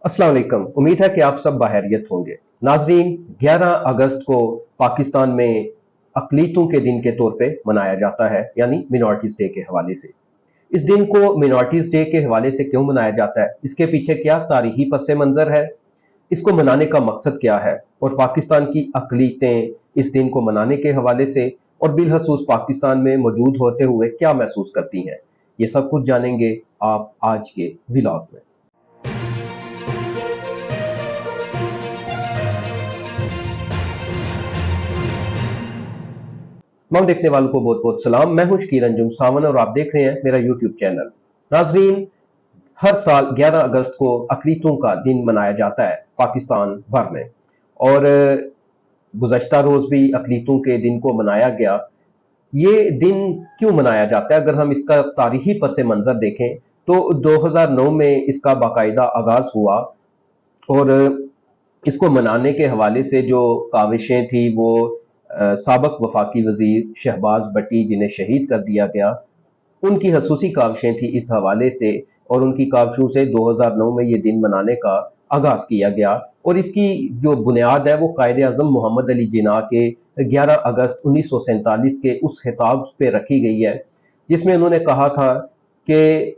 अस्सलाम वालेकुम। उम्मीद है कि आप सब बखैरियत होंगे। नाजरीन, 11 अगस्त को पाकिस्तान में अक़लीतों के दिन के तौर पे मनाया जाता है, यानी मिनॉरिटीज़ डे के हवाले से। इस दिन को मिनॉरिटीज़ डे के हवाले से क्यों मनाया जाता है, इसके पीछे क्या तारीखी पस मंज़र है, इसको मनाने का मकसद क्या है और पाकिस्तान की अक़लीतें इस दिन को मनाने के हवाले से और बिलखसूस पाकिस्तान में मौजूद होते हुए क्या महसूस करती हैं, ये सब कुछ जानेंगे आप आज के व्लॉग में। मॉम देखने वालों को बहुत बहुत सलाम। मैं हूं शकील अंजुम सावन और आप देख रहे हैं मेरा यूट्यूब चैनल। नाजरीन, हर साल 11 अगस्त को अक़लीतों का दिन मनाया जाता है पाकिस्तान भर में, और गुज़श्ता रोज़ भी अक़लीतों के दिन को मनाया गया। ये दिन क्यों मनाया जाता है, अगर हम इसका तारीखी पस मंज़र देखें तो 2009 में इसका बाकायदा आगाज़ हुआ, और इसको मनाने के हवाले से जो काविशें थी वो साबक वफाकी वज़ीर शहबाज भट्टी, जिन्हें शहीद कर दिया गया, उनकी खसूसी काविशें थी इस हवाले से, और उनकी काविशों से 2009 में ये दिन मनाने का आगाज़ किया गया। और इसकी जो बुनियाद है वो कायदे आज़म मोहम्मद अली जिन्ना के 11 अगस्त 1947 के उस खिताब पे रखी गई है, जिसमें उन्होंने कहा था कि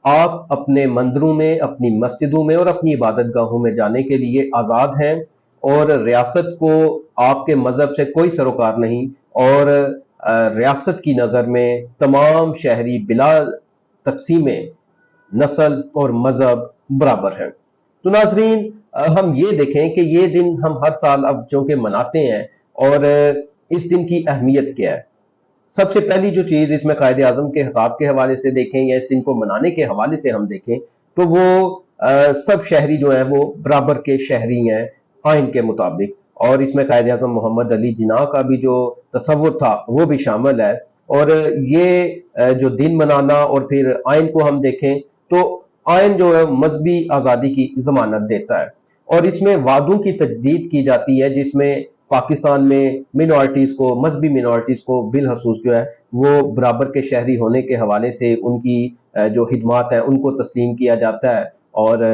आप अपने मंदिरों में, अपनी मस्जिदों में और अपनी इबादत गाहों में जाने के लिए आज़ाद हैं, और रियासत को आपके मज़हब से कोई सरोकार नहीं, और रियासत की नज़र में तमाम शहरी बिला तकसीम नस्ल और मज़हब बराबर हैं। तो नाजरीन, हम ये देखें कि ये दिन हम हर साल अब चूँकि मनाते हैं, और इस दिन की अहमियत क्या है। सबसे पहली जो चीज़ इसमें कायदे आज़म के खिताब के हवाले से देखें या इस दिन को मनाने के हवाले से हम देखें तो वो सब शहरी जो हैं वो बराबर के शहरी हैं आइन के मुताबिक, और इसमें कायदे आज़म मोहम्मद अली जिन्ना का भी जो तसव्वुर था वो भी शामिल है। और ये जो दिन मनाना, और फिर आइन को हम देखें तो आइन जो है मजहबी आज़ादी की ज़मानत देता है, और इसमें वादों की तजदीद की जाती है, जिसमें पाकिस्तान में मिनॉरिटीज़ को, मजहबी मिनॉरिटीज़ को बिलखसूस जो है वो बराबर के शहरी होने के हवाले से उनकी जो खिदमात हैं उनको तस्लीम किया जाता है, और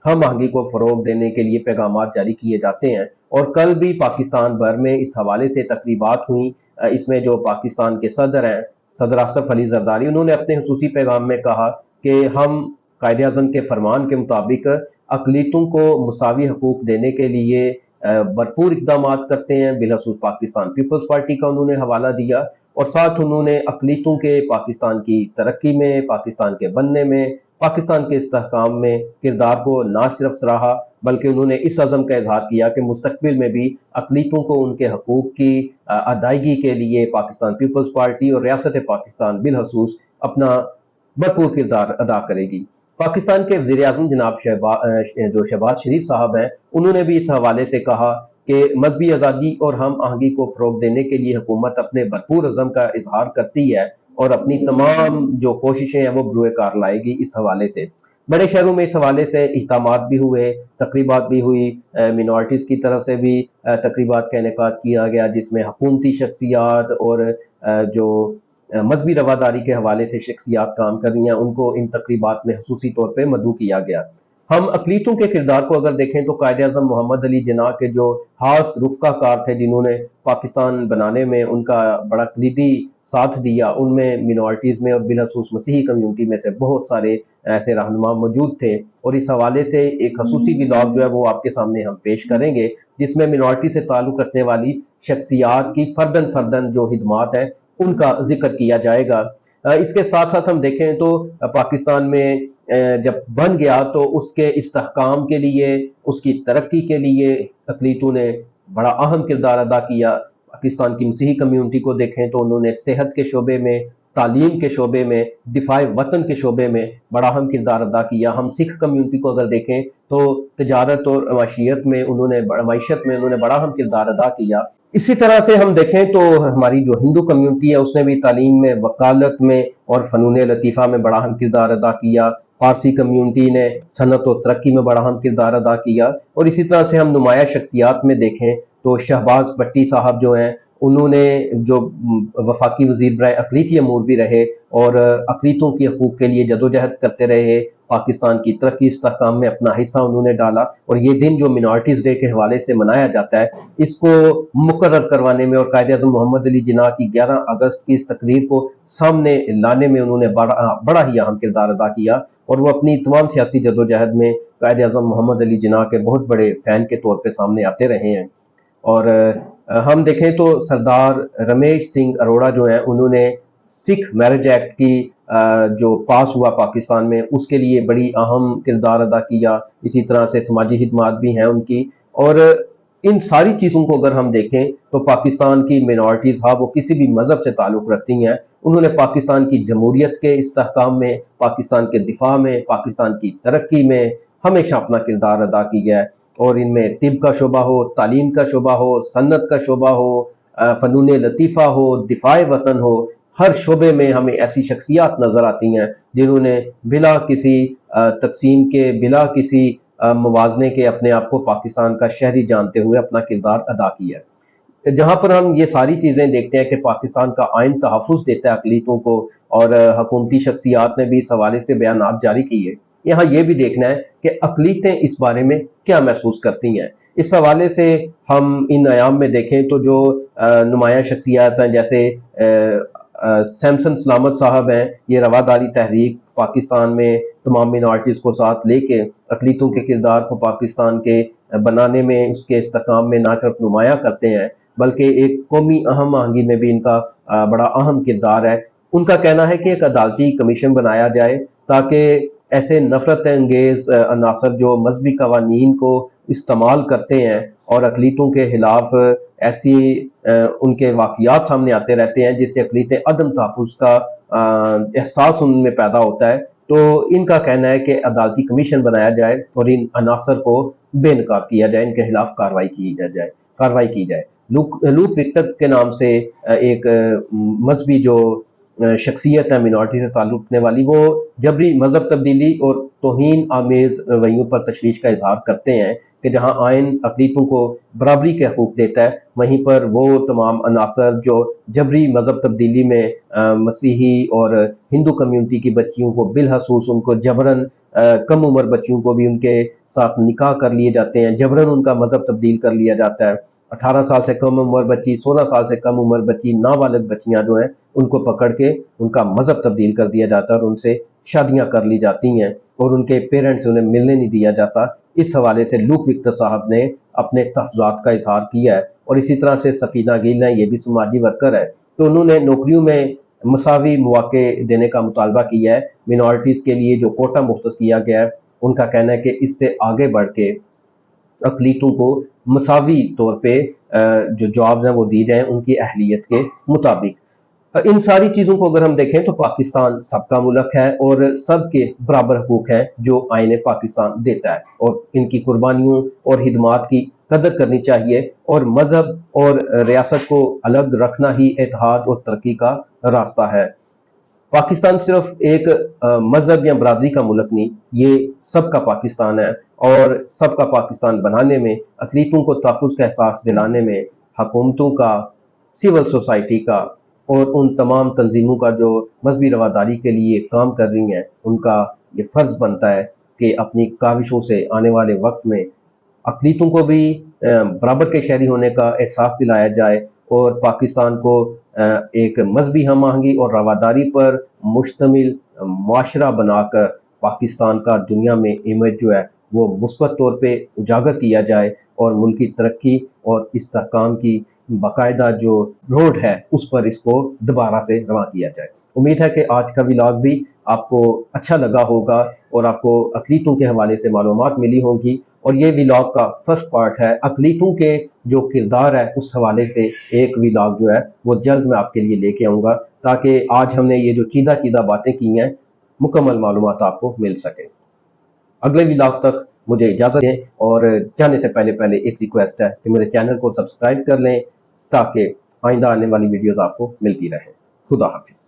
हम आहंगी को फ़रोग देने के लिए पैगामात जारी किए जाते हैं। और कल भी पाकिस्तान भर में इस हवाले से तकरीबात हुई। इसमें जो पाकिस्तान के सदर हैं, सदर आसफ अली ज़रदारी, उन्होंने अपने खुसूसी पैगाम में कहा कि हम कायदे आज़म के फरमान के मुताबिक अक़लीतों को मुसावी हकूक़ देने के लिए भरपूर इक़दाम करते हैं। बिलखसूस पाकिस्तान पीपल्स पार्टी का उन्होंने हवाला दिया, और साथ उन्होंने अक़लीतों के पाकिस्तान की तरक्की में, पाकिस्तान के बनने में, पाकिस्तान के इस्तेहकाम में किरदार को ना सिर्फ सराहा, बल्कि उन्होंने इस अज़म का इजहार किया कि मुस्तक़बिल में भी अक़लीतों को उनके हकूक़ की अदायगी के लिए पाकिस्तान पीपल्स पार्टी और रियासत पाकिस्तान बिलखसूस अपना भरपूर किरदार अदा करेगी। पाकिस्तान के वज़ीर आज़म जनाब जो शहबाज शरीफ साहब हैं, उन्होंने भी इस हवाले से कहा कि मजहबी आज़ादी और हम आहंगी को फ़रोग़ देने के लिए हुकूमत अपने भरपूर अज़म का इजहार करती है, और अपनी तमाम जो कोशिशें हैं वो बरूए कार लाएगी। इस हवाले से बड़े शहरों में इस हवाले से इज्तिमात भी हुए, तकरीबात भी हुई, मिनॉरिटीज़ की तरफ से भी तकरीबात का इनेकाद किया गया, जिसमें हुकूमती शख्सियात और जो मजहबी रवादारी के हवाले से शख्सियात काम कर रही हैं, उनको इन तकरीबात में खसूसी तौर पर मदऊ किया गया। हम अक़लीतों के किरदार को अगर देखें तो कायदे आज़म मोहम्मद अली जिन्ना के जो खास रुफ़्का कार थे, जिन्होंने पाकिस्तान बनाने में उनका बड़ा कलीदी साथ दिया, उनमें मिनॉरिटीज़ में और बिलखसूस मसीही कम्यूनिटी में से बहुत सारे ऐसे रहनुमा मौजूद थे। और इस हवाले से एक खसूसी व्लॉग जो है वो आपके सामने हम पेश करेंगे, जिसमें मिनॉरिटी से ताल्लुक़ रखने वाली शख्सियात की फ़र्दन फ़र्दन जो खिदमात हैं उनका जिक्र किया जाएगा। इसके साथ साथ हम देखें तो पाकिस्तान में जब बन गया तो उसके इस्तेहकाम के लिए, उसकी तरक्की के लिए अक़लीतों ने बड़ा अहम किरदार अदा किया। पाकिस्तान की मसीही कम्यूनिटी को देखें तो उन्होंने सेहत के शोबे में, तालीम के शोबे में, दिफाए वतन के शोबे में बड़ा अहम किरदार अदा किया। हम सिख कम्यूनिटी को अगर देखें तो तजारत और माशियत में उन्होंने मईशत में उन्होंने बड़ा अहम किरदार अदा किया। इसी तरह से हम देखें तो हमारी जो हिंदू कम्यूनिटी है उसने भी तालीम में, वकालत में और फ़नून लतीफ़ा में बड़ा अहम किरदार अदा किया। फ़ारसी कम्यूनिटी ने सनत और तरक्की में बड़ा अहम किरदार अदा किया। और इसी तरह से हम नुमाया शख्सियात में देखें तो शहबाज भट्टी साहब जो हैं, उन्होंने जो वफाकी वज़ीर बराए अक़लीती अमूर भी रहे, और अक़लीतों के हकूक़ के लिए जदोजहद करते रहे। پاکستان کی ترقی استحکام میں اپنا حصہ انہوں نے ڈالا، اور یہ دن جو منارٹیز ڈے کے حوالے سے منایا جاتا ہے، اس کو مقرر کروانے میں اور قائد اعظم محمد علی جناح کی 11 اگست کی اس تقریر کو سامنے لانے میں انہوں نے بڑا ہی اہم کردار ادا کیا، اور وہ اپنی تمام سیاسی جدوجہد میں قائد اعظم محمد علی جناح کے بہت بڑے فین کے طور پہ سامنے آتے رہے ہیں۔ اور ہم دیکھیں تو سردار رمیش سنگھ اروڑا جو ہیں، انہوں نے سکھ میرج ایکٹ کی جو پاس ہوا پاکستان میں، اس کے لیے بڑی اہم کردار ادا کیا۔ اسی طرح سے سماجی خدمات بھی ہیں ان کی، اور ان ساری چیزوں کو اگر ہم دیکھیں تو پاکستان کی منارٹیز وہ کسی بھی مذہب سے تعلق رکھتی ہیں، انہوں نے پاکستان کی جمہوریت کے استحکام میں، پاکستان کے دفاع میں، پاکستان کی ترقی میں ہمیشہ اپنا کردار ادا کیا ہے۔ اور ان میں طب کا شعبہ ہو، تعلیم کا شعبہ ہو، صنعت کا شعبہ ہو، فنون لطیفہ ہو، دفاع وطن ہو، ہر شعبے میں ہمیں ایسی شخصیات نظر آتی ہیں جنہوں نے بلا کسی تقسیم کے، بلا کسی موازنے کے اپنے آپ کو پاکستان کا شہری جانتے ہوئے اپنا کردار ادا کیا ہے۔ جہاں پر ہم یہ ساری چیزیں دیکھتے ہیں کہ پاکستان کا آئین تحفظ دیتا ہے اقلیتوں کو، اور حکومتی شخصیات نے بھی اس حوالے سے بیانات جاری کیے، یہاں یہ بھی دیکھنا ہے کہ اقلیتیں اس بارے میں کیا محسوس کرتی ہیں۔ اس حوالے سے ہم ان ایام میں دیکھیں تو جو نمایاں شخصیات ہیں، جیسے سیمسن سلامت صاحب ہیں، یہ رواداری تحریک پاکستان میں تمام مینارٹیز کو ساتھ لے کے اقلیتوں کے کردار کو پاکستان کے بنانے میں، اس کے استحکام میں نہ صرف نمایاں کرتے ہیں بلکہ ایک قومی اہم آہنگی میں بھی ان کا بڑا اہم کردار ہے۔ ان کا کہنا ہے کہ ایک عدالتی کمیشن بنایا جائے تاکہ ایسے نفرت انگیز عناصر جو مذہبی قوانین کو استعمال کرتے ہیں اور اقلیتوں کے خلاف ایسی ان کے واقعات سامنے آتے رہتے ہیں جس سے اقلیتیں عدم تحفظ کا احساس ان میں پیدا ہوتا ہے، تو ان کا کہنا ہے کہ عدالتی کمیشن بنایا جائے اور ان عناصر کو بے نقاب کیا جائے، ان کے خلاف کارروائی کی جائے۔ لوک وکٹر کے نام سے ایک مذہبی جو شخصیت ہے منارٹی سے تعلق رکھنے والی، وہ جبری مذہب تبدیلی اور توہین آمیز رویوں پر تشویش کا اظہار کرتے ہیں کہ جہاں آئین اقلیتوں کو برابری کے حقوق دیتا ہے، وہیں پر وہ تمام عناصر جو جبری مذہب تبدیلی میں مسیحی اور ہندو کمیونٹی کی بچیوں کو بالخصوص ان کو جبراً کم عمر بچیوں کو بھی ان کے ساتھ نکاح کر لیے جاتے ہیں، جبراً ان کا مذہب تبدیل کر لیا جاتا ہے۔ 18 سال سے کم عمر بچی، 16 سال سے کم عمر بچی، نابالغ بچیاں جو ہیں ان کو پکڑ کے ان کا مذہب تبدیل کر دیا جاتا ہے اور ان سے شادیاں کر لی جاتی ہیں، اور ان کے پیرنٹس انہیں ملنے نہیں دیا جاتا۔ اس حوالے سے لوک وکٹر صاحب نے اپنے تحفظات کا اظہار کیا ہے، اور اسی طرح سے سفینہ گل ہیں، یہ بھی سماجی ورکر ہے، تو انہوں نے نوکریوں میں مساوی مواقع دینے کا مطالبہ کیا ہے۔ منارٹیز کے لیے جو کوٹا مختص کیا گیا ہے، ان کا کہنا ہے کہ اس سے آگے بڑھ کے اقلیتوں کو مساوی طور پہ جو جابز ہیں وہ دی جائیں ان کی اہلیت کے مطابق۔ ان ساری چیزوں کو اگر ہم دیکھیں تو پاکستان سب کا ملک ہے اور سب کے برابر حقوق ہیں جو آئین پاکستان دیتا ہے، اور ان کی قربانیوں اور خدمات کی قدر کرنی چاہیے، اور مذہب اور ریاست کو الگ رکھنا ہی اتحاد اور ترقی کا راستہ ہے۔ پاکستان صرف ایک مذہب یا برادری کا ملک نہیں، یہ سب کا پاکستان ہے، اور سب کا پاکستان بنانے میں، اقلیتوں کو تحفظ کا احساس دلانے میں حکومتوں کا، سول سوسائٹی کا اور ان تمام تنظیموں کا جو مذہبی رواداری کے لیے کام کر رہی ہیں، ان کا یہ فرض بنتا ہے کہ اپنی کاوشوں سے آنے والے وقت میں اقلیتوں کو بھی برابر کے شہری ہونے کا احساس دلایا جائے، اور پاکستان کو ایک مذہبی ہم آہنگی اور رواداری پر مشتمل معاشرہ بنا کر پاکستان کا دنیا میں امیج جو ہے وہ مثبت طور پہ اجاگر کیا جائے، اور ملک کی ترقی اور استحکام کی باقاعدہ جو روڈ ہے اس پر اس کو دوبارہ سے رواں کیا جائے۔ امید ہے کہ آج کا ولاگ بھی آپ کو اچھا لگا ہوگا اور آپ کو اقلیتوں کے حوالے سے معلومات ملی ہوں گی، اور یہ ولاگ کا فرسٹ پارٹ ہے۔ اقلیتوں کے جو کردار ہے اس حوالے سے ایک ولاگ جو ہے وہ جلد میں آپ کے لیے لے کے آؤں گا، تاکہ آج ہم نے یہ جو چیدہ باتیں کی ہیں مکمل معلومات آپ کو مل سکے۔ اگلے ولاگ تک مجھے اجازت دیں، اور جانے سے پہلے ایک ریکویسٹ ہے کہ میرے چینل کو سبسکرائب کر لیں تاکہ آئندہ آنے والی ویڈیوز آپ کو ملتی رہیں۔ خدا حافظ۔